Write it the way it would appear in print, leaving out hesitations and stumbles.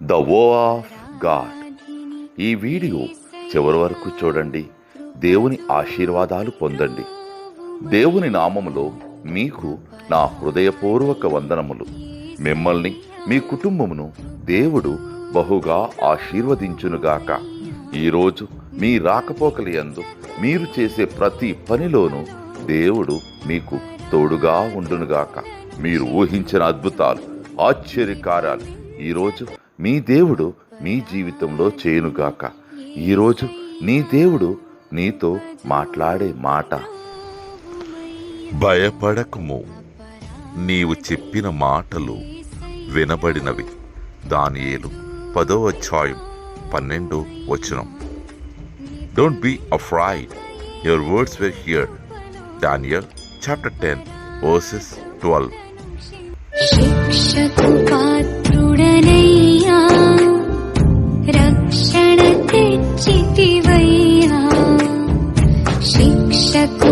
The వో of God. ఈ video చివరి వరకు చూడండి. దేవుని ఆశీర్వాదాలు పొందండి. దేవుని నామములో మీకు నా హృదయపూర్వక వందనములు. మిమ్మల్ని మీ కుటుంబమును దేవుడు బహుగా ఆశీర్వదించునుగాక. ఈరోజు మీ రాకపోకలయందు మీరు చేసే ప్రతి పనిలోనూ దేవుడు మీకు తోడుగా ఉండునుగాక. మీరు ఊహించిన అద్భుతాలు, ఆశ్చర్యకార్యాలు ఈరోజు మీ దేవుడు మీ జీవితంలో చేయునుగాక. ఈరోజు నీ దేవుడు నీతో మాట్లాడే మాట, భయపడకుము, నీవు చెప్పిన మాటలు వినబడినవి. దానియేలు 10వ అధ్యాయం 12వ వచనం. Don't be afraid, your words were heard. Daniel chapter 10 verses 12. శిక్షకు పాత్రుడనయ్యా, రక్షణ తెచ్చితివయ్యా. శిక్షకు